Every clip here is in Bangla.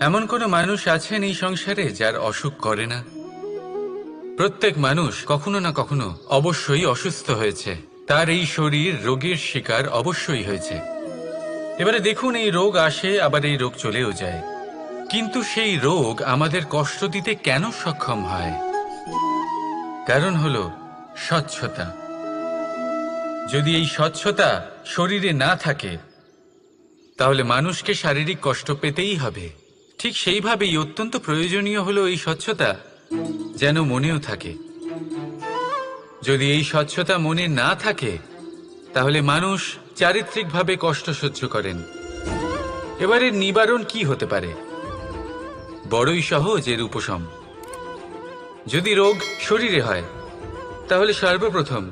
এমন কোনো মানুষ আছেন এই সংসারে যার অসুখ করে না? প্রত্যেক মানুষ কখনো না কখনো অবশ্যই অসুস্থ হয়েছে, তার এই শরীর রোগের শিকার অবশ্যই হয়েছে। এবারে দেখুন, এই রোগ আসে আবার এই রোগ চলেও যায়, কিন্তু সেই রোগ আমাদের কষ্ট দিতে কেন সক্ষম হয়? কারণ হলো স্বচ্ছতা। যদি এই স্বচ্ছতা শরীরে না থাকে তাহলে মানুষকে শারীরিক কষ্ট পেতেই হবে। ঠিক সেইভাবেই অত্যন্ত প্রয়োজনীয় হলো এই স্বচ্ছতা যেন মনেও থাকে। যদি এই স্বচ্ছতা মনে না থাকে তাহলে মানুষ চারিত্রিকভাবে কষ্ট সহ্য করেন। এবারে নিবারণ কি হতে পারে? বড়ই সহজ এর উপশম। যদি রোগ শরীরে হয় তাহলে সর্বপ্রথম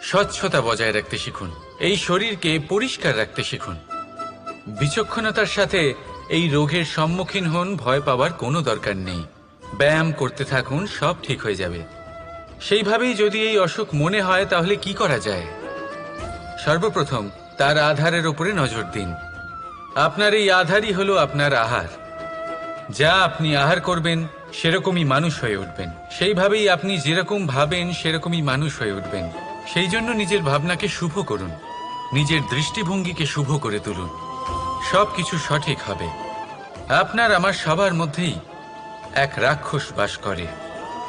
স্বচ্ছতা বজায় রাখতে শিখুন, এই শরীরকে পরিষ্কার রাখতে শিখুন। বিচক্ষণতার সাথে এই রোগের সম্মুখীন হন, ভয় পাওয়ার কোনো দরকার নেই। ব্যায়াম করতে থাকুন, সব ঠিক হয়ে যাবে। সেইভাবেই যদি এই অসুখ মনে হয় তাহলে কি করা যায়? সর্বপ্রথম তার আধারের উপরে নজর দিন। আপনার এই আধারই হলো আপনার আহার। যা আপনি আহার করবেন সেরকমই মানুষ হয়ে উঠবেন। সেইভাবেই আপনি যেরকম ভাবেন সেরকমই মানুষ হয়ে উঠবেন। সেই জন্য নিজের ভাবনাকে শুভ করুন, নিজের দৃষ্টিভঙ্গিকে শুভ করে তুলুন, সব কিছু সঠিক হবে। আপনার আমার সবার মধ্যেই এক রাক্ষস বাস করে,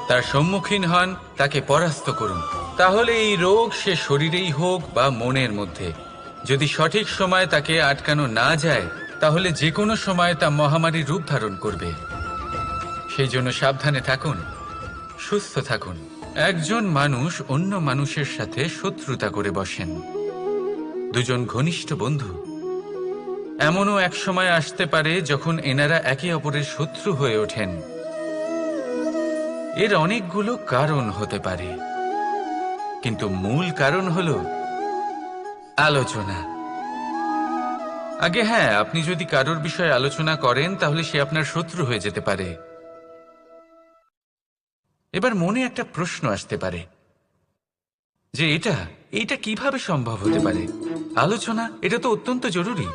তার সম্মুখীন হন, তাকে পরাস্ত করুন। তাহলে এই রোগ সে শরীরেই হোক বা মনের মধ্যে, যদি সঠিক সময় তাকে আটকানো না যায় তাহলে যে কোনো সময় তা মহামারীর রূপ ধারণ করবে। সেই জন্য সাবধানে থাকুন, সুস্থ থাকুন। একজন মানুষ অন্য মানুষের সাথে শত্রুতা করে বসেন, দুজন ঘনিষ্ঠ বন্ধু। এমনও এক সময় আসতে পারে যখন এনারা একে অপরের শত্রু হয়ে ওঠেন। এর অনেকগুলো কারণ হতে পারে, কিন্তু মূল কারণ হলো আলোচনা। আগে হ্যাঁ, আপনি যদি কারোর বিষয়ে আলোচনা করেন তাহলে সে আপনার শত্রু হয়ে যেতে পারে। এবার মনে একটা প্রশ্ন আসতে পারে যে এটা কিভাবে সম্ভব হতে পারে? আলোচনা এটা তো অত্যন্ত জরুরি।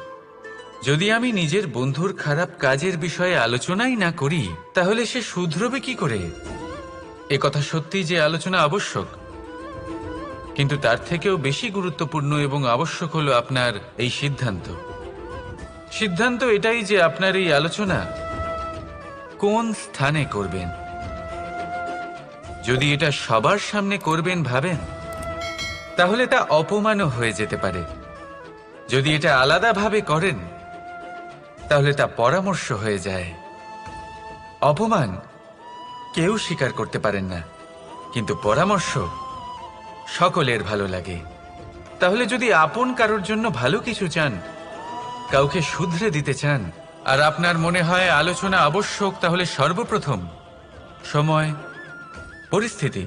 যদি আমি নিজের বন্ধুর খারাপ কাজের বিষয়ে আলোচনাই না করি তাহলে সে শুধরবে কি করে? এ কথা সত্যি যে আলোচনা আবশ্যক, কিন্তু তার থেকেও বেশি গুরুত্বপূর্ণ এবং আবশ্যক হলো আপনার এই সিদ্ধান্ত এটাই যে আপনার এই আলোচনা কোন স্থানে করবেন। যদি এটা সবার সামনে করবেন ভাবেন তাহলে তা অপমানও হয়ে যেতে পারে। যদি এটা আলাদাভাবে করেন তাহলে তা পরামর্শ হয়ে যায়। অপমান কেউ স্বীকার করতে পারেন না, কিন্তু পরামর্শ সকলের ভালো লাগে। তাহলে যদি আপন কারোর জন্য ভালো কিছু চান, কাউকে শুধরে দিতে চান, আর আপনার মনে হয় আলোচনা আবশ্যক, তাহলে সর্বপ্রথম সময়, পরিস্থিতি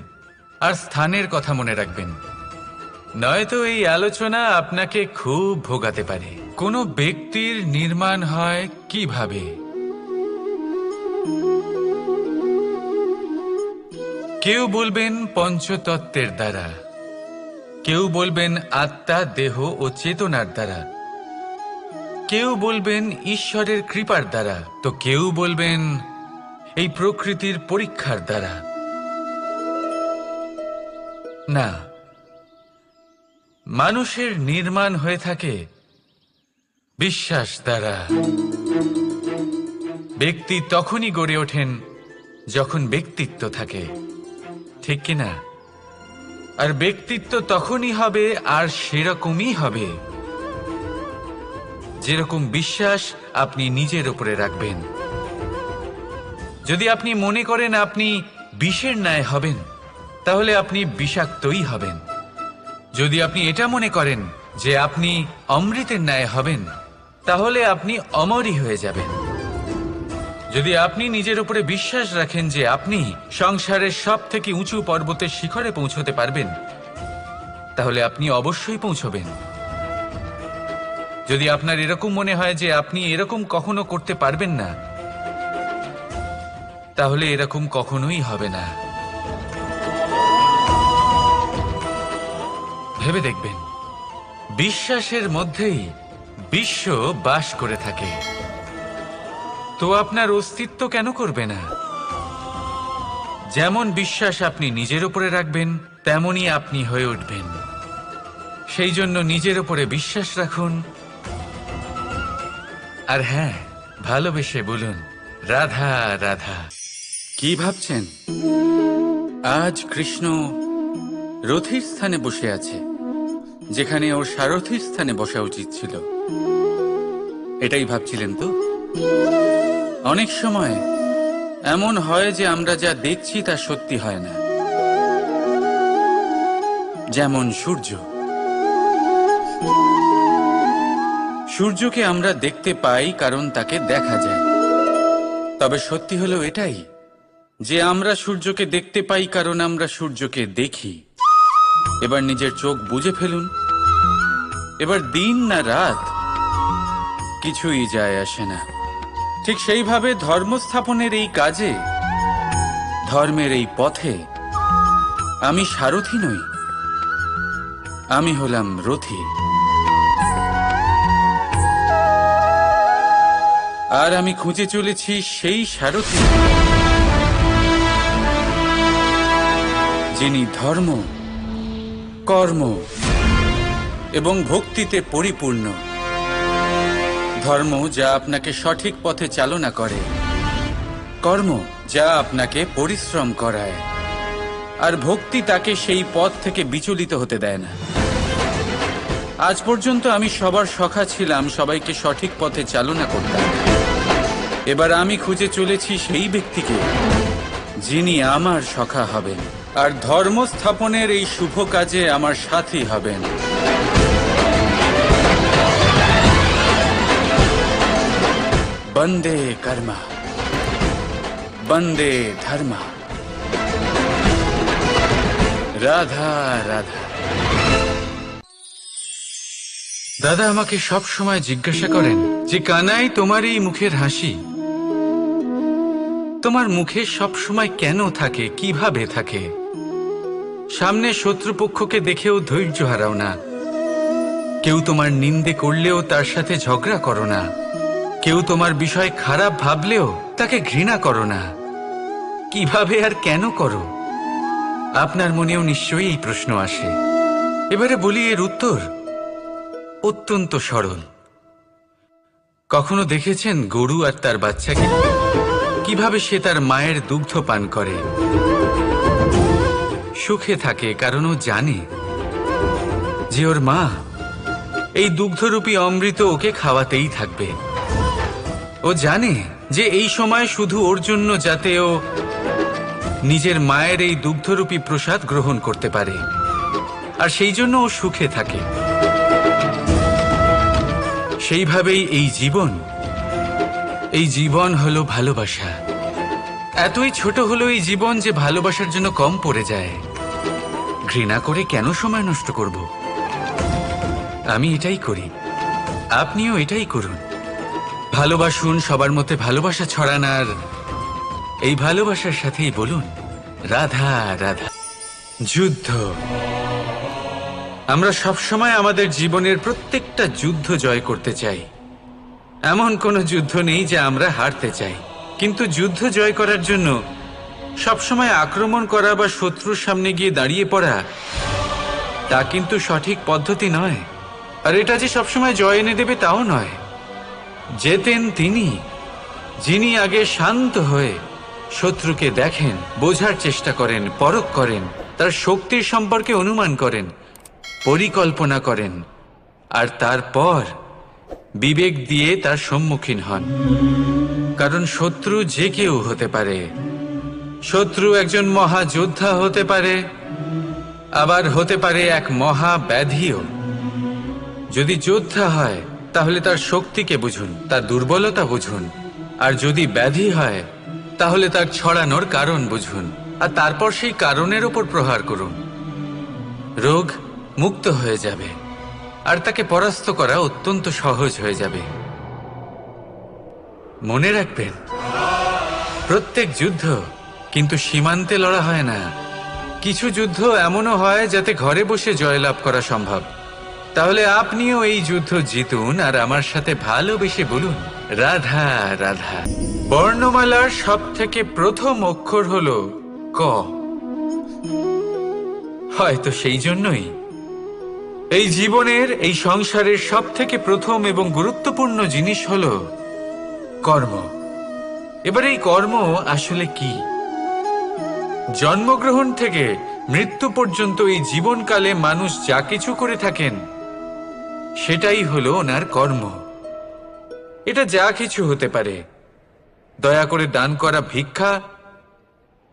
আর স্থানের কথা মনে রাখবেন। নয়তো এই আলোচনা আপনাকে খুব ভোগাতে পারে। কোনো ব্যক্তির নির্মাণ হয় কিভাবে? কেউ বলবেন পঞ্চতত্ত্বের দ্বারা, কেউ বলবেন আত্মা, দেহ ও চেতনার দ্বারা, কেউ বলবেন ঈশ্বরের কৃপার দ্বারা, তো কেউ বলবেন এই প্রকৃতির পরীক্ষার দ্বারা। না, মানুষের নির্মাণ হয়ে থাকে বিশ্বাস দ্বারা। ব্যক্তি তখনই গড়ে ওঠেন যখন ব্যক্তিত্ব থাকে, ঠিক কিনা? আর ব্যক্তিত্ব তখনই হবে আর সেরকমই হবে যেরকম বিশ্বাস আপনি নিজের উপরে রাখবেন। যদি আপনি মনে করেন আপনি বিষের ন্যায় হবেন তাহলে আপনি বিষাক্তই হবেন। যদি আপনি এটা মনে করেন যে আপনি অমৃতের ন্যায় হবেন তাহলে আপনি অমরই হয়ে যাবেন। যদি আপনি নিজের উপরে বিশ্বাস রাখেন যে আপনি সংসারের সব থেকে উঁচু পর্বতের শিখরে পৌঁছতে পারবেন তাহলে আপনি অবশ্যই পৌঁছবেন। যদি আপনার এরকম মনে হয় যে আপনি এরকম কখনো করতে পারবেন না, তাহলে এরকম কখনোই হবে না। ভেবে দেখবেন, বিশ্বাসের মধ্যেই বিশ্ব বাস করে থাকে। তো আপনার অস্তিত্ব কেন করবে না? যেমন বিশ্বাস আপনি নিজের উপরে রাখবেন, তেমনই আপনি হয়ে উঠবেন। সেই জন্য নিজের উপরে বিশ্বাস রাখুন। আর হ্যাঁ, ভালোবেসে বলুন, রাধা রাধা। কি ভাবছেন? আজ কৃষ্ণ রথীর স্থানে বসে আছে, যেখানে ওর সারথীর স্থানে বসা উচিত ছিল। এটাই ভাবছিলেন তো? অনেক সময় এমন হয় যে আমরা যা দেখছি তা সত্যি হয় না। যেমন সূর্যকে আমরা দেখতে পাই কারণ তাকে দেখা যায়। তবে সত্যি হলো এটাই যে আমরা সূর্যকে দেখতে পাই কারণ আমরা সূর্যকে দেখি। এবার নিজের চোখ বুজে ফেলুন। এবার দিন না রাত কিছুই যায় আসে না। ঠিক সেইভাবে ধর্ম স্থাপনের এই কাজে, ধর্মের এই পথে আমি সারথি নই, আমি হলাম রথী। আর আমি খুঁজে চলেছি সেই সারথি যিনি ধর্ম, কর্ম এবং ভক্তিতে পরিপূর্ণ। ধর্ম যা আপনাকে সঠিক পথে চালনা করে, কর্ম যা আপনাকে পরিশ্রম করায়, আর ভক্তি তাকে সেই পথ থেকে বিচলিত হতে দেয় না। আজ পর্যন্ত আমি সবার সখা ছিলাম, সবাইকে সঠিক পথে চালনা করতাম। এবার আমি খুঁজে চলেছি সেই ব্যক্তিকে যিনি আমার সখা হবেন আর ধর্ম স্থাপনের এই শুভ কাজে আমার সাথী হবেন। বন্দে কর্মা, বন্দে ধর্মা, রাধা রাধা। দাদা আমাকে সব সময় জিজ্ঞাসা করেন যে কানাই, তোমার এই মুখের হাসি, তোমার মুখে সব সময় কেন থাকে, কিভাবে থাকে? সামনে শত্রুপক্ষকে দেখেও ধৈর্য হারাও না, কেউ তোমার নিন্দে করলেও তার সাথে ঝগড়া করো না, কেউ তোমার বিষয় খারাপ ভাবলেও তাকে ঘৃণা করো না। কিভাবে আর কেন করো? আপনার মনেও নিশ্চয়ই এই প্রশ্ন আসে। এবারে বলি, এর উত্তর অত্যন্ত সরল। কখনো দেখেছেন গরু আর তার বাচ্চাকে কিভাবে সে তার মায়ের দুগ্ধ পান করে? সুখে থাকে কারণ ও জানে যে ওর মা এই দুগ্ধরূপী অমৃত ওকে খাওয়াতেই থাকবে। ও জানে যে এই সময় শুধু ওর জন্য, যাতে ও নিজের মায়ের এই দুগ্ধরূপী প্রসাদ গ্রহণ করতে পারে, আর সেই জন্য ও সুখে থাকে। সেইভাবেই এই জীবন হলো ভালোবাসা। এতই ছোট হলো এই জীবন যে ভালোবাসার জন্য কম পড়ে যায়। ঘৃণা করে কেন সময় নষ্ট করব? আমি এটাই করি, আপনিও এটাই করুন। ভালোবাসুন, সবার মধ্যে ভালোবাসা ছড়ান, আর এই ভালোবাসার সাথেই বলুন, রাধা রাধা। যুদ্ধ। আমরা সবসময় আমাদের জীবনের প্রত্যেকটা যুদ্ধ জয় করতে চাই। এমন কোনো যুদ্ধ নেই যা আমরা হারতে চাই। কিন্তু যুদ্ধ জয় করার জন্য সবসময় আক্রমণ করা বা শত্রুর সামনে গিয়ে দাঁড়িয়ে পড়া, তা কিন্তু সঠিক পদ্ধতি নয়। আর এটা যে সবসময় জয় এনে দেবে তাও নয়। জেতেন তিনি যিনি আগে শান্ত হয়ে শত্রুকে দেখেন, বোঝার চেষ্টা করেন, পরখ করেন, তার শক্তির সম্পর্কে অনুমান করেন, পরিকল্পনা করেন, আর তারপর বিবেক দিয়ে তার সম্মুখীন হন। কারণ শত্রু যে কেউ হতে পারে। শত্রু একজন মহাযোদ্ধা হতে পারে, আবার হতে পারে এক মহাব্যাধিও। যদি যোদ্ধা হয় তাহলে তার শক্তিকে বুঝুন, তার দুর্বলতা বুঝুন, আর যদি ব্যাধি হয় তাহলে তার ছড়ানোর কারণ বুঝুন, আর তারপর সেই কারণের ওপর প্রহার করুন। রোগ মুক্ত হয়ে যাবে আর তাকে পরাস্ত করা অত্যন্ত সহজ হয়ে যাবে। মনে রাখবেন, প্রত্যেক যুদ্ধ কিন্তু সীমান্তে লড়া হয় না। কিছু যুদ্ধ এমনও হয় যাতে ঘরে বসে জয়লাভ করা সম্ভব। তাহলে আপনিও এই যুদ্ধ জিতুন আর আমার সাথে ভালোবেসে বলুন, রাধা রাধা। বর্ণমালার সব থেকে প্রথম অক্ষর হলো ক। হয়তো সেই জন্যই এই জীবনের, এই সংসারের সব থেকে প্রথম এবং গুরুত্বপূর্ণ জিনিস হলো কর্ম। এবার এই কর্ম আসলে কি? জন্মগ্রহণ থেকে মৃত্যু পর্যন্ত এই জীবনকালে মানুষ যা কিছু করে থাকেন সেটাই হলো ওনার কর্ম। এটা যা কিছু হতে পারে, দয়া করে দান করা ভিক্ষা,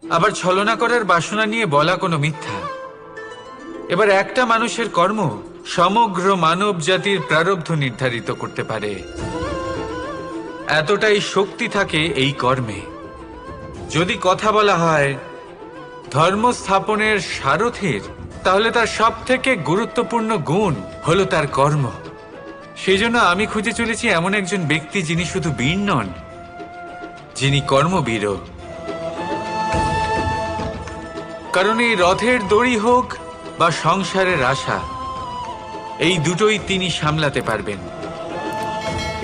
আবার ছলনা করার বাসনা নিয়ে বলা কোনো মিথ্যা। এবার একটা মানুষের কর্ম সমগ্র মানব জাতির প্রারব্ধ নির্ধারিত করতে পারে। এতটাই শক্তি থাকে এই কর্মে। যদি কথা বলা হয় ধর্ম স্থাপনের সারথীর, তাহলে তার সব থেকে গুরুত্বপূর্ণ গুণ হলো তার কর্ম। সেই জন্য আমি খুঁজে চলেছি এমন একজন ব্যক্তি যিনি শুধু বীর নন, যিনি কর্মবীরও। কারণ এই রথের দড়ি হোক বা সংসারের আশা, এই দুটোই তিনি সামলাতে পারবেন।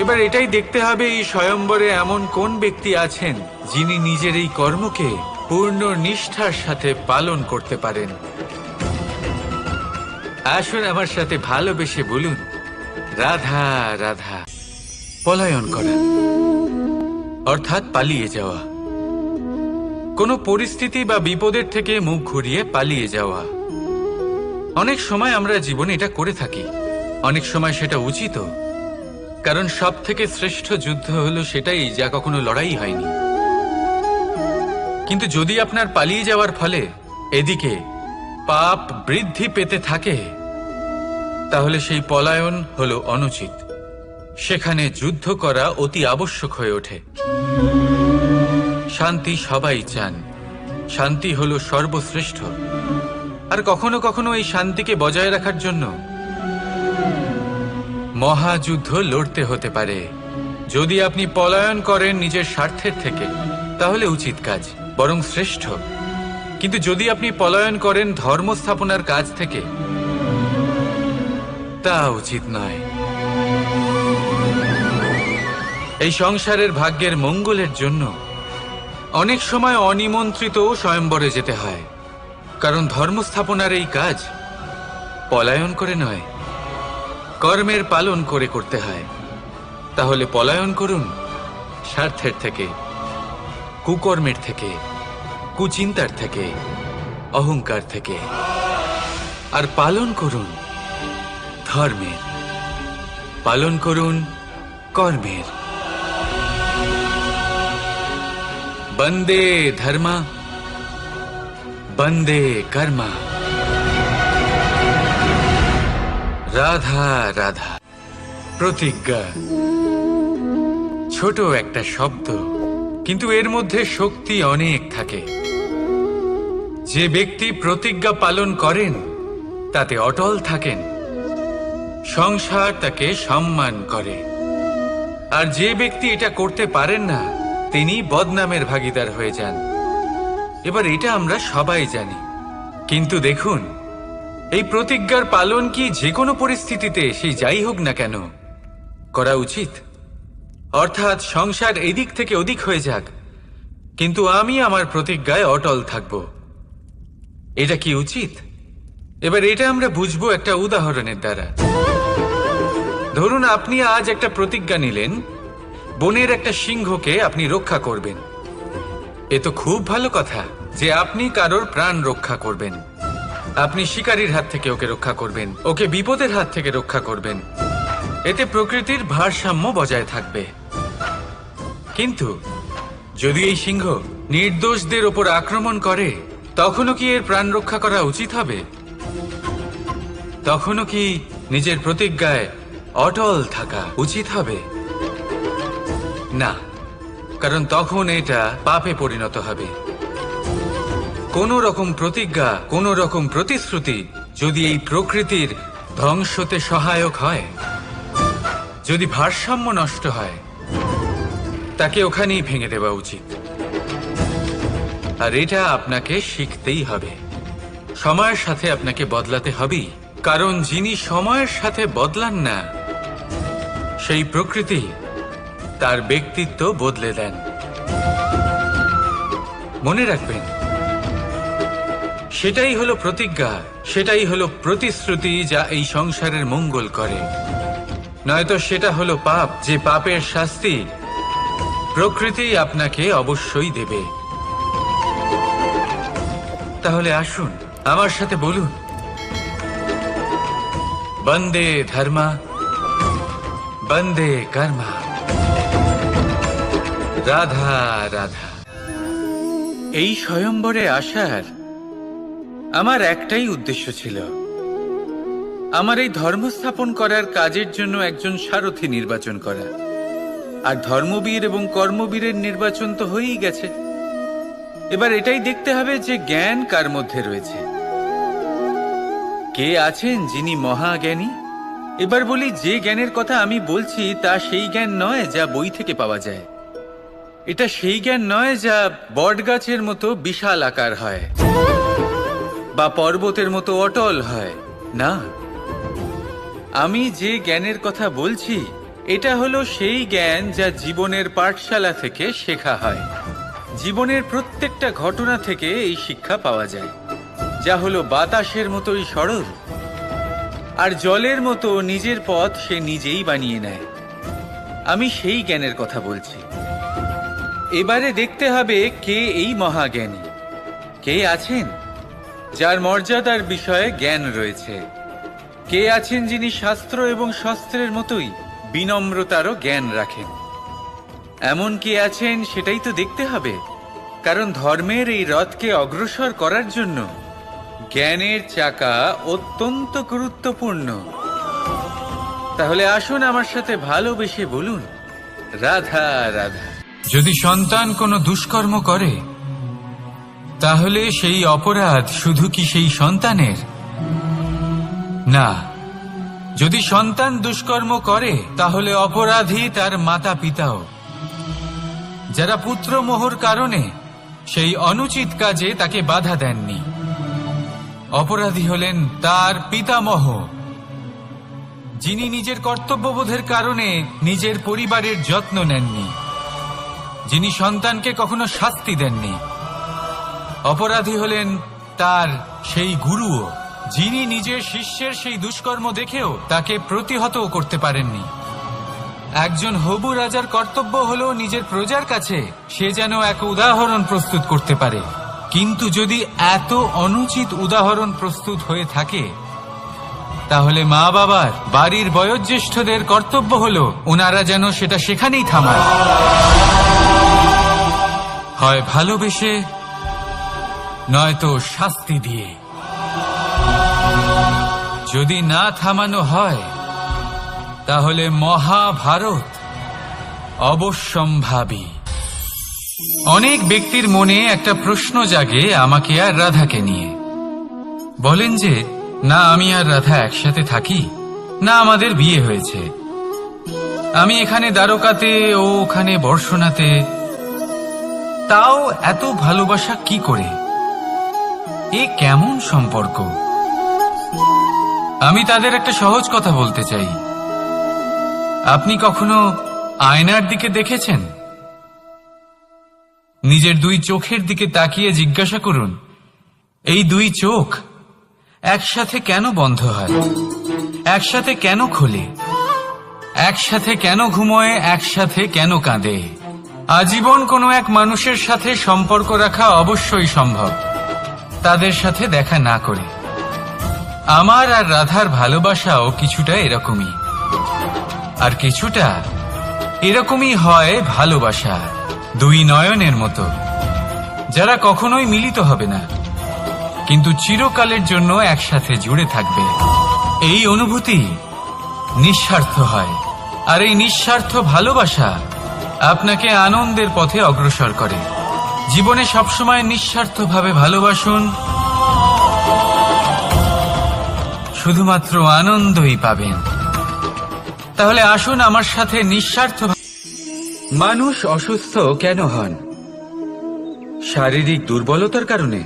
এবার এটাই দেখতে হবে এই স্বয়ম্বরে এমন কোন ব্যক্তি আছেন যিনি নিজের এই কর্মকে পূর্ণ নিষ্ঠার সাথে পালন করতে পারেন। আসুন আমার সাথে ভালোবেসে বলুন রাধা রাধা। পলায়ন করা অর্থাৎ পালিয়ে যাওয়া, কোনো পরিস্থিতি বা বিপদের থেকে মুখ ঘুরিয়ে পালিয়ে যাওয়া। অনেক সময় আমরা জীবনে এটা করে থাকি, অনেক সময় সেটা উচিত, কারণ সব থেকে শ্রেষ্ঠ যুদ্ধ হলো সেটাই যা কখনো লড়াই হয়নি। কিন্তু যদি আপনার পালিয়ে যাওয়ার ফলে এদিকে পাপ বৃদ্ধি পেতে থাকে, তাহলে সেই পলায়ন হলো অনুচিত। সেখানে যুদ্ধ করা অতি আবশ্যক হয়ে ওঠে। শান্তি সবাই চান, শান্তি হলো সর্বশ্রেষ্ঠ। আর কখনো কখনো এই শান্তিকে বজায় রাখার জন্য মহাযুদ্ধ লড়তে হতে পারে। যদি আপনি পলায়ন করেন নিজের স্বার্থের থেকে, তাহলে উচিত কাজ, বরং শ্রেষ্ঠ। কিন্তু যদি আপনি পলায়ন করেন ধর্ম স্থাপনার কাজ থেকে, তা উচিত নয়। এই সংসারের ভাগ্যের মঙ্গলের জন্য অনেক সময় অনিমন্ত্রিত স্বয়ম্বরে যেতে হয়, কারণ ধর্ম স্থাপনার এই কাজ পলায়ন করে নয়, কর্মের পালন করে করতে হয়। তাহলে পলায়ন করুন স্বার্থের থেকে, কুকর্মের থেকে, কুচিন্তার থেকে, অহংকার থেকে, আর পালন করুন ধর্মের, পালন করুন কর্মের। বন্দে ধর্মা, বন্দে কর্মা। রাধা রাধা। প্রতিজ্ঞা ছোট একটা শব্দ, কিন্তু এর মধ্যে শক্তি অনেক থাকে। যে ব্যক্তি প্রতিজ্ঞা পালন করেন তাতে অটল থাকেন, সংসার তাকে সম্মান করে। আর যে ব্যক্তি এটা করতে পারেন না, তিনি বদনামের ভাগীদার হয়ে যান। এবার এটা আমরা সবাই জানি, কিন্তু দেখুন এই প্রতিজ্ঞার পালন কি যে কোনো পরিস্থিতিতে সেই যাই হোক না কেন করা উচিত? অর্থাৎ সংসার এদিক থেকে ওদিক হয়ে যাক, কিন্তু আমি আমার প্রতিজ্ঞায় অটল থাকব, এটা কি উচিত? এবার এটা আমরা বুঝবো একটা উদাহরণের দ্বারা। ধরুন আপনি আজ একটা প্রতিজ্ঞা নিলেন, বনের একটা সিংহকে আপনি রক্ষা করবেন। এ তো খুব ভালো কথা যে আপনি কারোর প্রাণ রক্ষা করবেন। আপনি শিকারীর হাত থেকে ওকে রক্ষা করবেন, ওকে বিপদের হাত থেকে রক্ষা করবেন। এতে প্রকৃতির ভারসাম্য বজায় থাকবে। কিন্তু যদি এই সিংহ নির্দোষদের ওপর আক্রমণ করে, তখনও কি এর প্রাণ রক্ষা করা উচিত হবে? তখনও কি নিজের প্রতিজ্ঞায় অটল থাকা উচিত হবে? না, কারণ তখন এটা পাপে পরিণত হবে। কোন রকম প্রতিজ্ঞা, কোন রকম প্রতিশ্রুতি যদি এই প্রকৃতির ধ্বংসতে সহায়ক হয়, যদি ভারসাম্য নষ্ট হয়, তাকে ওখানেই ভেঙে দেওয়া উচিত। আর এটা আপনাকে শিখতেই হবে, সময়ের সাথে আপনাকে বদলাতে হবেই। কারণ যিনি সময়ের সাথে বদলান না, সেই প্রকৃতি তার ব্যক্তিত্ব বদলে দেন। মনে রাখবেন, সেটাই হলো প্রতিজ্ঞা, সেটাই হলো প্রতিশ্রুতি যা এই সংসারের মঙ্গল করে। নয়তো সেটা হলো পাপ, যে পাপের শাস্তি প্রকৃতি আপনাকে অবশ্যই দেবে। তাহলে আসুন আমার সাথে বলুন, বন্দে ধর্মা, বন্দে কর্মা, রাধা রাধা। এই স্বয়ম্বরে আসার আমার একটাই উদ্দেশ্য ছিল, আমার এই ধর্ম স্থাপন করার কাজের জন্য একজন সারথি নির্বাচন করা। আর ধর্মবীর এবং কর্মবীরের নির্বাচন তো হয়েই গেছে। এবার এটাই দেখতে হবে যে জ্ঞান কার মধ্যে রয়েছে, কে আছেন যিনি মহাজ্ঞানী। এবার বলি, যে জ্ঞানের কথা আমি বলছি তা সেই জ্ঞান নয় যা বই থেকে পাওয়া যায়। এটা সেই জ্ঞান নয় যা বটগাছের মতো বিশাল আকার হয় বা পর্বতের মতো অটল হয়। না, আমি যে জ্ঞানের কথা বলছি এটা হলো সেই জ্ঞান যা জীবনের পাঠশালা থেকে শেখা হয়। জীবনের প্রত্যেকটা ঘটনা থেকে এই শিক্ষা পাওয়া যায়, যা হলো বাতাসের মতোই সরল আর জলের মতো নিজের পথ সে নিজেই বানিয়ে নেয়। আমি সেই জ্ঞানের কথা বলছি। এবারে দেখতে হবে কে এই মহাজ্ঞানী, কে আছেন যার মর্যাদার বিষয়ে জ্ঞান রয়েছে, কে আছেন যিনি শাস্ত্র এবং শস্ত্রের মতোই বিনম্রতারও জ্ঞান রাখেন। এমন কে আছেন সেটাই তো দেখতে হবে, কারণ ধর্মের এই রথকে অগ্রসর করার জন্য জ্ঞানের চাকা অত্যন্ত গুরুত্বপূর্ণ। তাহলে আসুন আমার সাথে ভালোবেসে বলুন, রাধা রাধা। যদি সন্তান কোনো দুষ্কর্ম করে, তাহলে সেই অপরাধ শুধু কি সেই সন্তানের? না, যদি সন্তান দুষ্কর্ম করে তাহলে অপরাধী তার মাতা পিতাও, যারা পুত্রমোহর কারণে সেই অনুচিত কাজে তাকে বাধা দেননি। অপরাধী হলেন তার পিতামহ, যিনি নিজের কর্তব্যবোধের কারণে নিজের পরিবারের যত্ন নেননি, যিনি সন্তানকে কখনো শাস্তি দেননি। অপরাধী হলেন তার সেই গুরুও, যিনি নিজের শিষ্যের সেই দুষ্কর্ম দেখেও তাকে প্রতিহত করতে পারেননি। একজন হবু রাজার কর্তব্য হলো নিজের প্রজার কাছে সে যেন এক উদাহরণ প্রস্তুত করতে পারে। কিন্তু যদি এত অনুচিত উদাহরণ প্রস্তুত হয়ে থাকে, তাহলে মা বাবার, বাড়ির বয়োজ্যেষ্ঠদের কর্তব্য হলো ওনারা যেন সেটা সেখানেই থামায়, হয় ভালোবেসে নয়তো শাস্তি দিয়ে। যদি না থামানো হয় তাহলে মহাভারত অবশ্যম্ভাবী। অনেক ব্যক্তির মনে একটা প্রশ্ন জাগে আমাকে আর রাধাকে নিয়ে। বলেন যে, না আমি আর রাধা একসাথে থাকি, না আমাদের বিয়ে হয়েছে, আমি এখানে দ্বারকাতে ও ওখানে বর্ষণাতে, তাও এত ভালোবাসা কি করে? এ কেমন সম্পর্ক? আমি তাদের একটা সহজ কথা বলতে চাই। আপনি কখনো আয়নার দিকে দেখেছেন? নিজের দুই চোখের দিকে তাকিয়ে জিজ্ঞাসা করুন, এই দুই চোখ একসাথে কেন বন্ধ হয়, একসাথে কেন খোলে, একসাথে কেন ঘুমোয়, একসাথে কেন কাঁদে? আজীবন কোনো এক মানুষের সাথে সম্পর্ক রাখা অবশ্যই সম্ভব, তাদের সাথে দেখা না করে। আমার আর রাধার ভালোবাসাও কিছুটা এরকমই, আর কিছুটা এরকমই হয় ভালোবাসা দুই নয়নের মতো, যারা কখনোই মিলিত হবে না কিন্তু চিরকালের জন্য একসাথে জুড়ে থাকবে। এই অনুভূতি নিঃস্বার্থ হয়, আর এই নিঃস্বার্থ ভালোবাসা আপনাকে আনন্দের পথে অগ্রসর করে। জীবনে সবসময় নিঃস্বার্থভাবে ভালোবাসুন, শুধুমাত্র আনন্দই পাবেন। তাহলে আসুন আমার সাথে নিঃস্বার্থ। মানুষ অসুস্থ কেন হন? শারীরিক দুর্বলতার কারণে?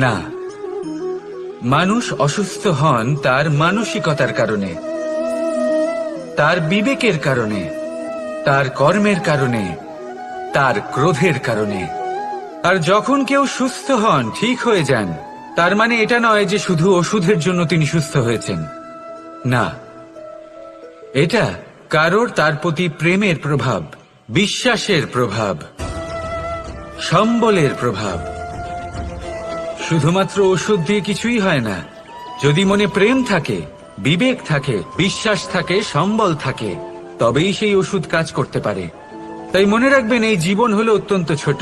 না, মানুষ অসুস্থ হন তার মানসিকতার কারণে, তার বিবেকের কারণে, তার কর্মের কারণে, তার ক্রোধের কারণে। আর যখন কেউ সুস্থ হন, ঠিক হয়ে যান, তার মানে এটা নয় যে শুধু ওষুধের জন্য তিনি সুস্থ হয়েছেন। না, এটা কারোর তার প্রতি প্রেমের প্রভাব, বিশ্বাসের প্রভাব, সম্বলের প্রভাব। শুধুমাত্র ওষুধ দিয়ে কিছুই হয় না। যদি মনে প্রেম থাকে, বিবেক থাকে, বিশ্বাস থাকে, সম্বল থাকে, তবেই সেই ওষুধ কাজ করতে পারে। তাই মনে রাখবেন, এই জীবন হলো অত্যন্ত ছোট।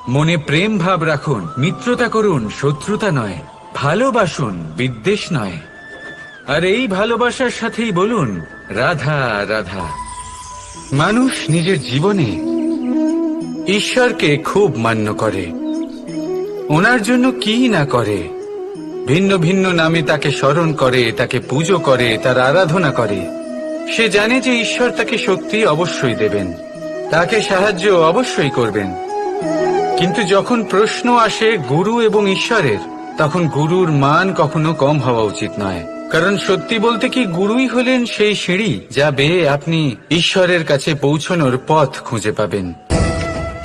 মনে প্রেম ভাব রাখুন, মিত্রতা করুন, শত্রুতা নয়। ভালোবাসুন, বিদ্বেষ নয়। আর এই ভালোবাসার সাথেই বলুন রাধা রাধা। মানুষ নিজের জীবনে ঈশ্বরকে খুব মান্য করে, ওনার জন্য কি না করে। ভিন্ন ভিন্ন নামে তাকে স্মরণ করে, তাকে পুজো করে, তার আরাধনা করে। সে জানে যে ঈশ্বর তাকে শক্তি অবশ্যই দেবেন, তাকে সাহায্য অবশ্যই করবেন। কিন্তু যখন প্রশ্ন আসে গুরু এবং ঈশ্বরের, তখন গুরুর মান কখনো কম হওয়া উচিত নয়। কারণ সত্যি বলতে কি, গুরুই হলেন সেই সিঁড়ি যা বেয়ে আপনি ঈশ্বরের কাছে পৌঁছানোর পথ খুঁজে পাবেন।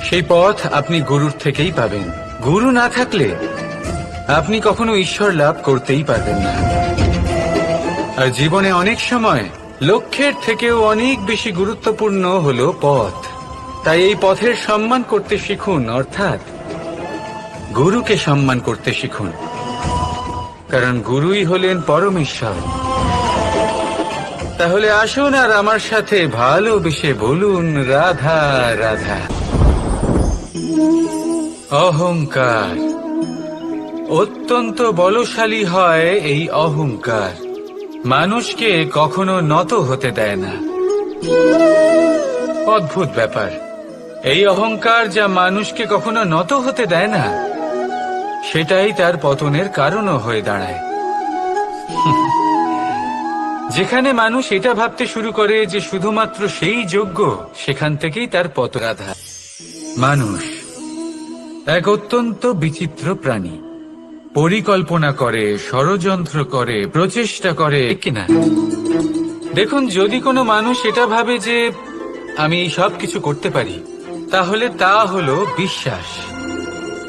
সেই পথ আপনি গুরুর থেকেই পাবেন। গুরু না থাকলে আপনি কখনো ঈশ্বর লাভ করতেই পারবেন না। আর জীবনে অনেক সময় লক্ষ্যের থেকেও অনেক বেশি গুরুত্বপূর্ণ হলো পথ। তাই এই পথের সম্মান করতে শিখুন, অর্থাৎ গুরুকে সম্মান করতে শিখুন। কারণ গুরুই হলেন পরমেশ্বর। তাহলে আসুন আর আমার সাথে ভালোবেসে বলুন রাধা রাধা। অহংকার অত্যন্ত বলশালী হয়। এই অহংকার মানুষকে কখনো নত হতে দেয় না। অদ্ভুত ব্যাপার, এই অহংকার যা মানুষকে কখনো নত হতে দেয় না, সেটাই তার পতনের কারণও হয়ে দাঁড়ায়। যেখানে মানুষ এটা ভাবতে শুরু করে যে শুধুমাত্র সেই যোগ্য, সেখান থেকেই তার পতন। রাধা। মানুষ এক অত্যন্ত বিচিত্র প্রাণী। পরিকল্পনা করে, ষড়যন্ত্র করে, প্রচেষ্টা করে কিনা। দেখুন, যদি কোনো মানুষ এটা ভাবে যে আমি এই সব কিছু করতে পারি, তাহলে তা হলো বিশ্বাস।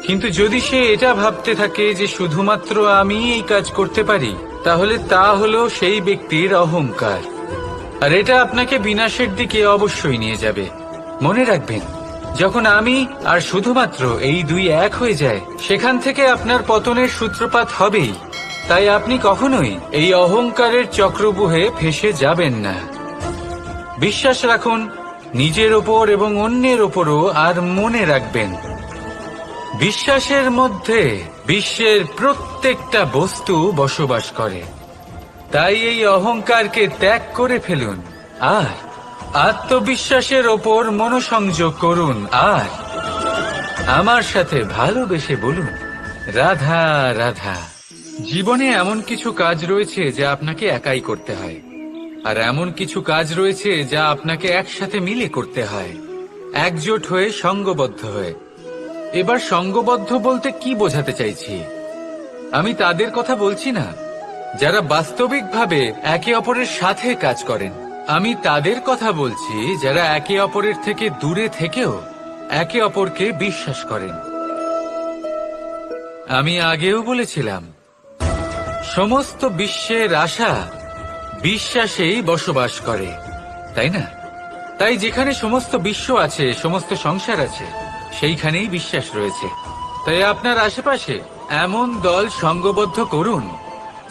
কিন্তু যদি সে এটা ভাবতে থাকে যে শুধুমাত্র আমি এই কাজ করতে পারি, তাহলে তা হলো সেই ব্যক্তির অহংকার। আর এটা আপনাকে বিনাশের দিকে অবশ্যই নিয়ে যাবে। মনে রাখবেন, যখন আমি আর শুধুমাত্র এই দুই এক হয়ে যায়, সেখান থেকে আপনার পতনের সূত্রপাত হবেই। তাই আপনি কখনোই এই অহংকারের চক্রব্যূহে ফেঁসে যাবেন না। বিশ্বাস রাখুন নিজের ওপর এবং অন্যের ওপরও। আর মনে রাখবেন, বিশ্বাসের মধ্যে বিশ্বের প্রত্যেকটা বস্তু বসবাস করে। তাই এই অহংকারকে ত্যাগ করে ফেলুন আর আত্মবিশ্বাসের ওপর মনোসংযোগ করুন। আর আমার সাথে ভালোবেসে বলুন রাধা রাধা। জীবনে এমন কিছু কাজ রয়েছে যা আপনাকে একাই করতে হয়, আর এমন কিছু কাজ রয়েছে যা আপনাকে একসাথে মিলে করতে হয়, একজোট হয়ে, সঙ্গবদ্ধ হয়ে। এবার সঙ্গবদ্ধ বলতে কি বোঝাতে চাইছি? আমি তাদের কথা বলছি না যারা বাস্তবিকভাবে একে অপরের সাথে কাজ করেন। আমি তাদের কথা বলছি যারা একে অপরের থেকে দূরে থেকেও একে অপরকে বিশ্বাস করেন। আমি আগেও বলেছিলাম, সমস্ত বিশ্বের আশা বিশ্বাসেই বসবাস করে, তাই না? তাই যেখানে সমস্ত বিশ্ব আছে, সমস্ত সংসার আছে, সেইখানেই বিশ্বাস রয়েছে। তাই আপনার আশেপাশে এমন দল সঙ্গবদ্ধ করুন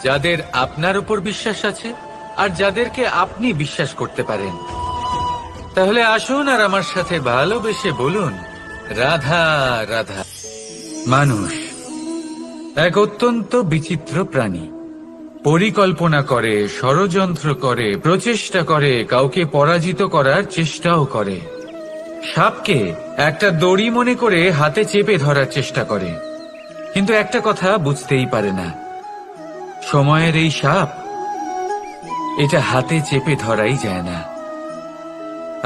যাদের আপনার উপর বিশ্বাস আছে আর যাদেরকে আপনি বিশ্বাস করতে পারেন। তাহলে আসুন আর আমার সাথে ভালোবেসে বলুন রাধা রাধা। মানুষ এক অত্যন্ত বিচিত্র প্রাণী। পরিকল্পনা করে, ষড়যন্ত্র করে, প্রচেষ্টা করে, কাউকে পরাজিত করার চেষ্টাও করে। সাপকে একটা দড়ি মনে করে হাতে চেপে ধরার চেষ্টা করে, কিন্তু একটা কথা বুঝতেই পারে না, সময়ের এই সাপ, এটা হাতে চেপে ধরাই যায় না।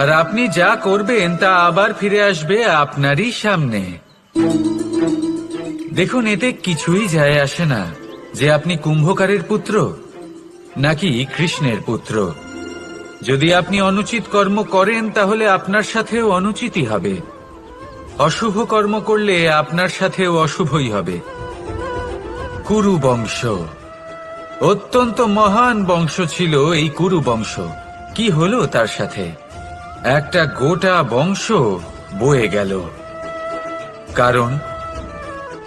আর আপনি যা করবেন তা আবার ফিরে আসবে আপনারই সামনে। দেখুন, এতে কিছুই যায় আসে না যে আপনি কুম্ভকারের পুত্র নাকি কৃষ্ণের পুত্র। যদি আপনি অনুচিত কর্ম করেন তাহলে আপনার সাথেও অনুচিতই হবে। অশুভ কর্ম করলে আপনার সাথেও অশুভই হবে। কুরু বংশ অত্যন্ত মহান বংশ ছিল এই কুরু বংশ। কি হলো তার সাথে? একটা গোটা বংশ বয়ে গেল। কারণ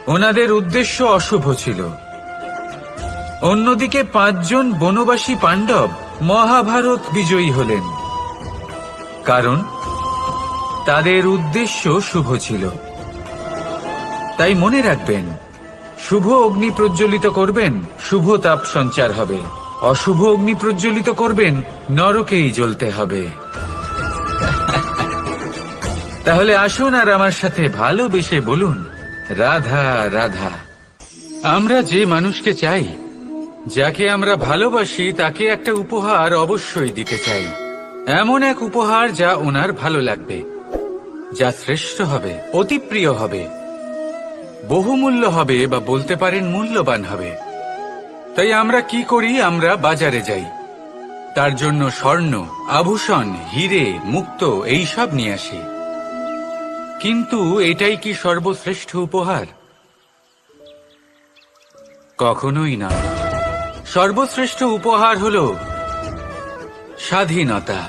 ওনাদের উদ্দেশ্য অশুভ ছিল। অন্যদিকে 5 জন বনবাসী পাণ্ডব মহাভারত বিজয়ী হলেন, কারণ তাদের উদ্দেশ্য শুভ ছিল। তাই মনে রাখবেন, শুভ অগ্নি প্রজ্বলিত করবেন, শুভ তাপ সঞ্চার হবে। অশুভ অগ্নি প্রজ্বলিত করবেন, নরকেই জ্বলতে হবে। তাহলে আসুন আর আমার সাথে ভালোবেসে বলুন, রাধা রাধা। আমরা যে মানুষকে চাই, যাকে আমরা ভালোবাসি, তাকে একটা উপহার অবশ্যই দিতে চাই। এমন এক উপহার যা ওনার ভালো লাগবে, যা শ্রেষ্ঠ হবে, অতি প্রিয় হবে, বহুমূল্য হবে, বা বলতে পারেন মূল্যবান হবে। তাই আমরা কি করি? আমরা বাজারে যাই, তার জন্য স্বর্ণ, আভূষণ, হিরে, মুক্ত এইসব নিয়ে আসি। কিন্তু এটাই কি সর্বশ্রেষ্ঠ উপহার? কখনোই না। সর্বশ্রেষ্ঠ উপহার হলো স্বাধীনতা।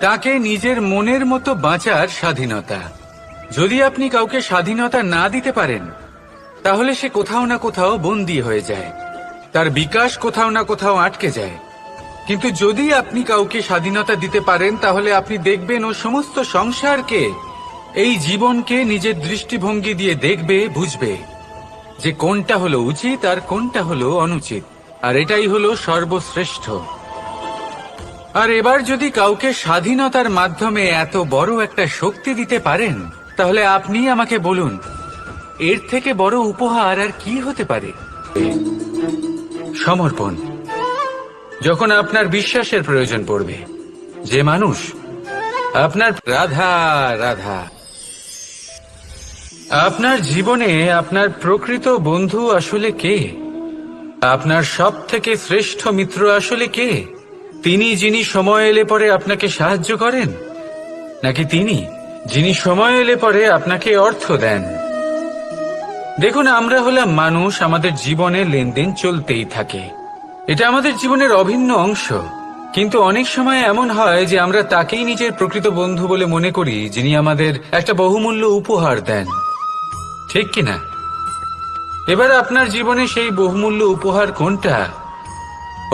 তাকে নিজের মনের মতো বাঁচার স্বাধীনতা। যদি আপনি কাউকে স্বাধীনতা না দিতে পারেন, তাহলে সে কোথাও না কোথাও বন্দী হয়ে যায়, তার বিকাশ কোথাও না কোথাও আটকে যায়। কিন্তু যদি আপনি কাউকে স্বাধীনতা দিতে পারেন, তাহলে আপনি দেখবেন ও সমস্ত সংসারকে, এই জীবনকে নিজের দৃষ্টিভঙ্গি দিয়ে দেখবে, বুঝবে যে কোনটা হলো উচিত আর কোনটা হলো অনুচিত। আর এটাই হলো সর্বশ্রেষ্ঠ। আর এবার যদি কাউকে স্বাধীনতার মাধ্যমে এত বড় একটা শক্তি দিতে পারেন, তাহলে আপনি আমাকে বলুন, এর থেকে বড় উপহার আর কি হতে পারে? সমর্পণ। যখন আপনার বিশ্বাসের প্রয়োজন পড়বে, যে মানুষ আপনার রাধা রাধা, আপনার জীবনে আপনার প্রকৃত বন্ধু আসলে কে? আপনার সব থেকে শ্রেষ্ঠ মিত্র আসলে কে? তিনি যিনি সময় এলে পরে আপনাকে সাহায্য করেন, নাকি তিনি যিনি সময় এলে পরে আপনাকে অর্থ দেন? দেখুন, আমরা হলাম মানুষ, আমাদের জীবনে লেনদেন চলতেই থাকে। এটা আমাদের জীবনের অভিন্ন অংশ। কিন্তু অনেক সময় এমন হয় যে আমরা তাকেই নিজের প্রকৃত বন্ধু বলে মনে করি, যিনি আমাদের একটা বহুমূল্য উপহার দেন, ঠিক কিনা? এবার আপনার জীবনে সেই বহুমূল্য উপহার কোনটা,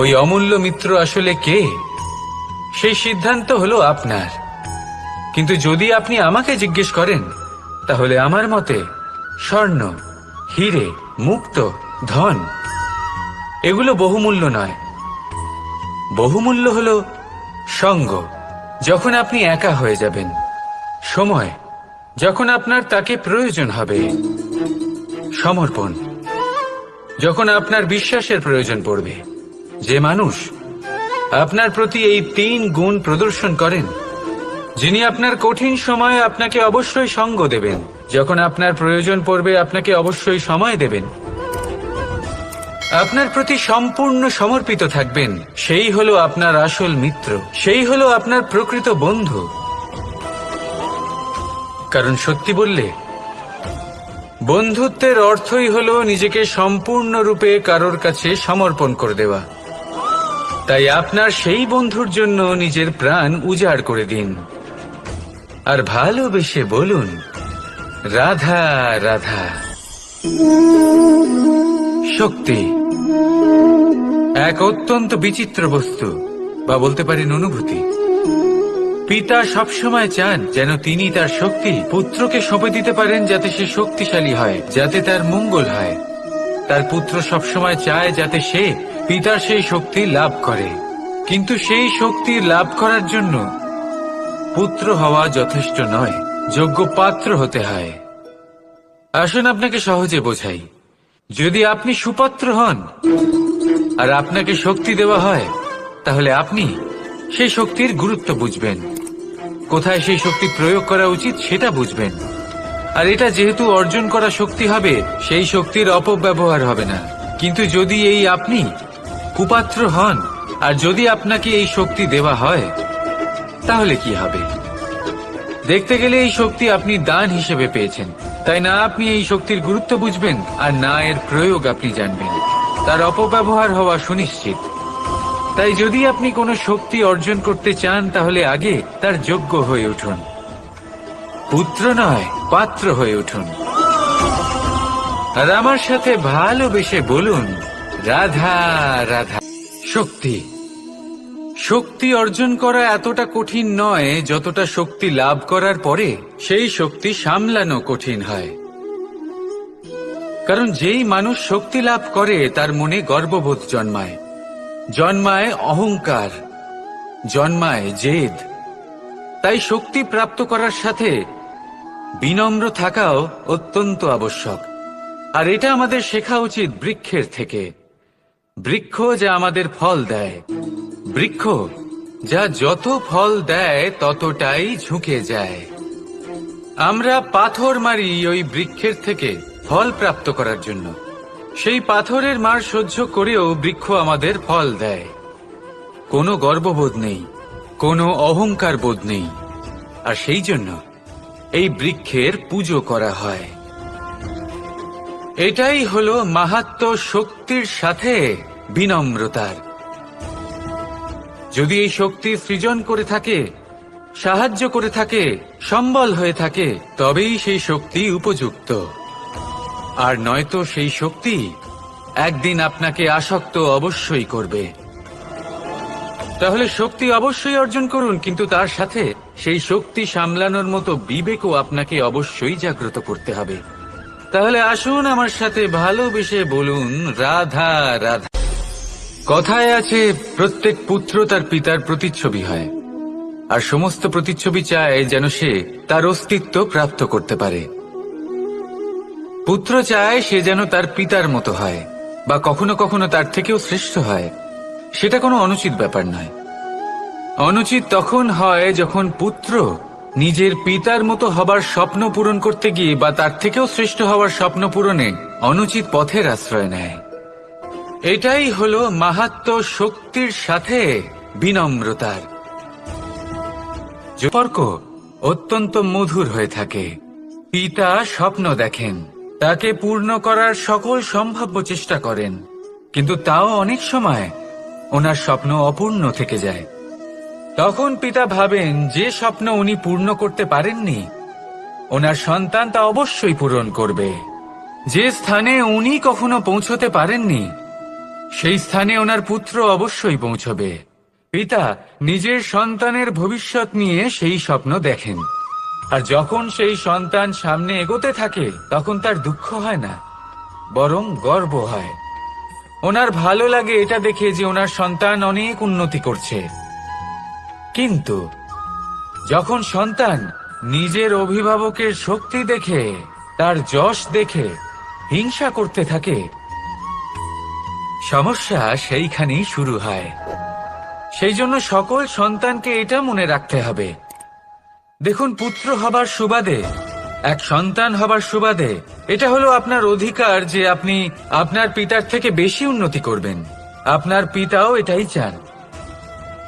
ওই অমূল্য মিত্র আসলে কে, সেই সিদ্ধান্ত হলো আপনার। কিন্তু যদি আপনি আমাকে জিজ্ঞেস করেন, তাহলে আমার মতে স্বর্ণ, হিরে, মুক্ত, ধন এগুলো বহুমূল্য নয়। বহুমূল্য হলো সঙ্গ, যখন আপনি একা হয়ে যাবেন, সময়, যখন আপনার তাকে প্রয়োজন হবে, সমর্পণ, যখন আপনার বিশ্বাসের প্রয়োজন পড়বে। যে মানুষ আপনার প্রতি এই 3 গুণ প্রদর্শন করেন, যিনি আপনার কঠিন সময়ে আপনাকে অবশ্যই সঙ্গ দেবেন, যখন আপনার প্রয়োজন পড়বে আপনাকে অবশ্যই সময় দেবেন, আপনার প্রতি সম্পূর্ণ সমর্পিত থাকবেন, সেই হলো আপনার আসল মিত্র, সেই হলো আপনার প্রকৃত বন্ধু। কারণ সত্যি বললে, বন্ধুত্বের অর্থই হলো নিজেকে সম্পূর্ণরূপে কারোর কাছে সমর্পণ করে দেওয়া। তাই আপনার সেই বন্ধুর জন্য নিজের প্রাণ উজাড় করে দিন, আর ভালোবেসে বলুন, রাধা রাধা। শক্তি এক অত্যন্ত বিচিত্র বস্তু, বা বলতে পারেন অনুভূতি। পিতা সবসময় চান যেন তিনি তার শক্তি পুত্রকে সঁপে দিতে পারেন, যাতে সে শক্তিশালী হয়, যাতে তার মঙ্গল হয়। তার পুত্র সবসময় চায় যাতে সে পিতার সেই শক্তি লাভ করে। কিন্তু সেই শক্তি লাভ করার জন্য পুত্র হওয়া যথেষ্ট নয়, যোগ্য পাত্র হতে হয়। আসুন আপনাকে সহজে বোঝাই। যদি আপনি সুপাত্র হন আর আপনাকে শক্তি দেওয়া হয়, তাহলে আপনি সেই শক্তির গুরুত্ব বুঝবেন, কোথায় সেই শক্তি প্রয়োগ করা উচিত সেটা বুঝবেন। আর এটা যেহেতু অর্জন করা শক্তি হবে, সেই শক্তির অপব্যবহার হবে না। কিন্তু যদি এই আপনি কুপাত্র হন আর যদি আপনাকে এই শক্তি দেওয়া হয় তাহলে কি হবে? দেখতে গেলে এই শক্তি আপনি দান হিসেবে পেয়েছেন, তাই না আপনি এই শক্তির গুরুত্ব বুঝবেন আর না এর প্রয়োগ আপনি জানবেন। তার অপব্যবহার হওয়া সুনিশ্চিত। তাই যদি আপনি কোনো শক্তি অর্জন করতে চান তাহলে আগে তার যোগ্য হয়ে উঠুন। পুত্র নয়, পাত্র হয়ে উঠুন। আর আমার সাথে ভালোবেসে বলুন, রাধা রাধা। শক্তি শক্তি অর্জন করা এতটা কঠিন নয় যতটা শক্তি লাভ করার পরে সেই শক্তি সামলানো কঠিন হয়। কারণ যেই মানুষ শক্তি লাভ করে তার মনে গর্ববোধ জন্মায়, জন্মায় অহংকার, জন্মায় জেদ। তাই শক্তি প্রাপ্ত করার সাথে বিনম্র থাকাও অত্যন্ত আবশ্যক। আর এটা আমাদের শেখা উচিত বৃক্ষের থেকে। বৃক্ষ যা আমাদের ফল দেয়, বৃক্ষ যা যত ফল দেয় ততটাই ঝুঁকে যায়। আমরা পাথর মারি ওই বৃক্ষের থেকে ফল প্রাপ্ত করার জন্য। সেই পাথরের মার সহ্য করেও বৃক্ষ আমাদের ফল দেয়। কোনো গর্ববোধ নেই, কোনো অহংকার বোধ নেই। আর সেই জন্য এই বৃক্ষের পুজো করা হয়। এটাই হলো মাহাত্ম্য শক্তির সাথে বিনম্রতার। যদি এই শক্তি সৃজন করে থাকে, সাহায্য করে থাকে, সম্বল হয়ে থাকে, তবেই সেই শক্তি উপযুক্ত। আর নয়তো সেই শক্তি একদিন আপনাকে আসক্ত অবশ্যই করবে। তাহলে শক্তি অবশ্যই অর্জন করুন, কিন্তু তার সাথে সেই শক্তি সামলানোর মতো বিবেকও আপনাকে অবশ্যই জাগ্রত করতে হবে। তাহলে আসুন আমার সাথে ভালোবেসে বলুন, রাধা রাধা। কথায় আছে, প্রত্যেক পুত্র তার পিতার প্রতিচ্ছবি হয়, আর সমস্ত প্রতিচ্ছবি চায় যেন সে তার অস্তিত্ব প্রাপ্ত করতে পারে। পুত্র চায় সে যেন তার পিতার মতো হয়, বা কখনো কখনো তার থেকেও শ্রেষ্ঠ হয়। সেটা কোনো অনুচিত ব্যাপার নয়। অনুচিত তখন হয় যখন পুত্র নিজের পিতার মতো হবার স্বপ্ন পূরণ করতে গিয়ে বা তার থেকেও শ্রেষ্ঠ হওয়ার স্বপ্ন পূরণে অনুচিত পথের আশ্রয় নেয়। এটাই হলো মাহাত্ম্য শক্তির সাথে বিনম্রতার সম্পর্ক। অত্যন্ত মধুর হয়ে থাকে। পিতা স্বপ্ন দেখেন, তাকে পূর্ণ করার সকল সম্ভাব্য চেষ্টা করেন, কিন্তু তাও অনেক সময় ওনার স্বপ্ন অপূর্ণ থেকে যায়। তখন পিতা ভাবেন যে স্বপ্ন উনি পূর্ণ করতে পারেননি, ওনার সন্তান তা অবশ্যই পূরণ করবে। যে স্থানে উনি কখনো পৌঁছতে পারেননি, সেই স্থানে ওনার পুত্র অবশ্যই পৌঁছবে। পিতা নিজের সন্তানের ভবিষ্যৎ নিয়ে সেই স্বপ্ন দেখেন, আর যখন সেই সন্তান সামনে এগোতে থাকে তখন তার দুঃখ হয় না, বরং গর্ব হয়। ওনার ভালো লাগে এটা দেখে যে ওনার সন্তান অনেক উন্নতি করছে। কিন্তু যখন সন্তান নিজের অভিভাবকের শক্তি দেখে, তার যশ দেখে হিংসা করতে থাকে, সমস্যা সেইখানেই শুরু হয়। সেই জন্য সকল সন্তানকে এটা মনে রাখতে হবে, দেখুন, পুত্র হবার সুবাদে, এক সন্তান হবার সুবাদে এটা হলো আপনার অধিকার যে আপনি আপনার পিতার থেকে বেশি উন্নতি করবেন। আপনার পিতাও এটাই চান,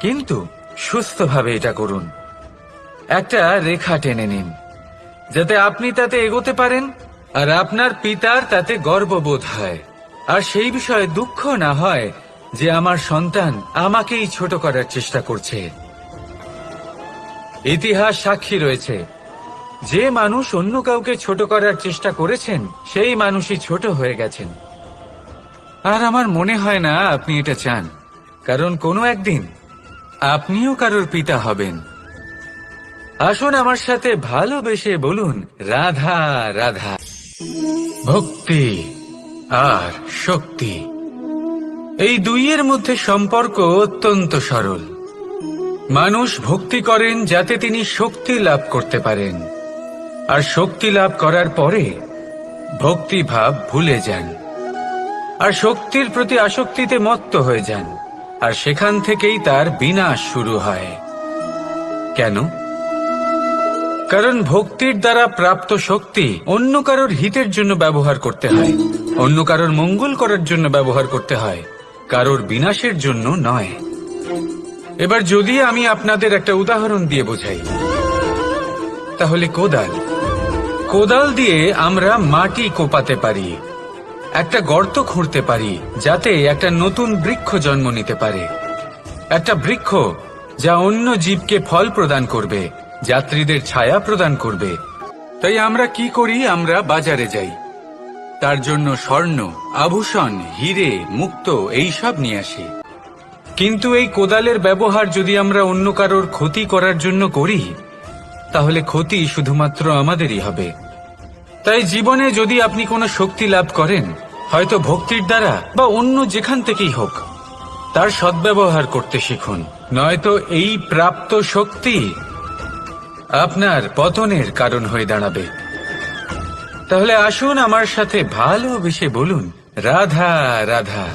কিন্তু সুস্থভাবে এটা করুন। একটা রেখা টেনে নিন যাতে আপনি তাতে এগোতে পারেন আর আপনার পিতার তাতে গর্ববোধ হয়, আর সেই বিষয়ে দুঃখ না হয় যে আমার সন্তান আমাকেই ছোট করার চেষ্টা করছে। ইতিহাস সাক্ষী রয়েছে, যে মানুষ অন্য কাউকে ছোট করার চেষ্টা করেছেন সেই মানুষই ছোট হয়ে গেছেন। আর আমার মনে হয় না আপনি এটা চান, কারণ কোনো একদিন আপনিও কারোর পিতা হবেন। আসুন আমার সাথে ভালোবেসে বলুন, রাধা রাধা। ভক্তি আর শক্তি, এই দুইয়ের মধ্যে সম্পর্ক অত্যন্ত সরল। মানুষ ভক্তি করেন যাতে তিনি শক্তি লাভ করতে পারেন, আর শক্তি লাভ করার পরে ভক্তিভাব ভুলে যান, আর শক্তির প্রতি আসক্তিতে মত্ত হয়ে যান, আর সেখান থেকেই তার বিনাশ শুরু হয়। কেন? কারণ ভক্তির দ্বারা প্রাপ্ত শক্তি অন্য কারোর হিতের জন্য ব্যবহার করতে হয়, অন্য কারোর মঙ্গল করার জন্য ব্যবহার করতে হয়, কারোর বিনাশের জন্য নয়। এবার যদি আমি আপনাদের একটা উদাহরণ দিয়ে বোঝাই, তাহলে কোদাল দিয়ে আমরা মাটি কোপাতে পারি, একটা গর্ত খুঁড়তে পারি যাতে একটা নতুন বৃক্ষ জন্ম নিতে পারে, একটা বৃক্ষ যা অন্য জীবকে ফল প্রদান করবে, যাত্রীদের ছায়া প্রদান করবে। তাই আমরা কি করি? আমরা বাজারে যাই, তার জন্য স্বর্ণ, আভূষণ, হিরে, মুক্ত এইসব নিয়ে আসি। কিন্তু এই কোদালের ব্যবহার যদি আমরা অন্য কারোর ক্ষতি করার জন্য করি, তাহলে ক্ষতি শুধুমাত্র আমাদেরই হবে। তাই জীবনে যদি আপনি কোনো শক্তি লাভ করেন, হয়তো ভক্তির দ্বারা বা অন্য যেখান থেকেই হোক, তার সদ্ব্যবহার করতে শিখুন, নয়তো এই প্রাপ্ত শক্তি আপনার পতনের কারণ হয়ে দাঁড়াবে। তাহলে আসুন আমার সাথে ভালোবেসে বলুন, রাধা রাধা।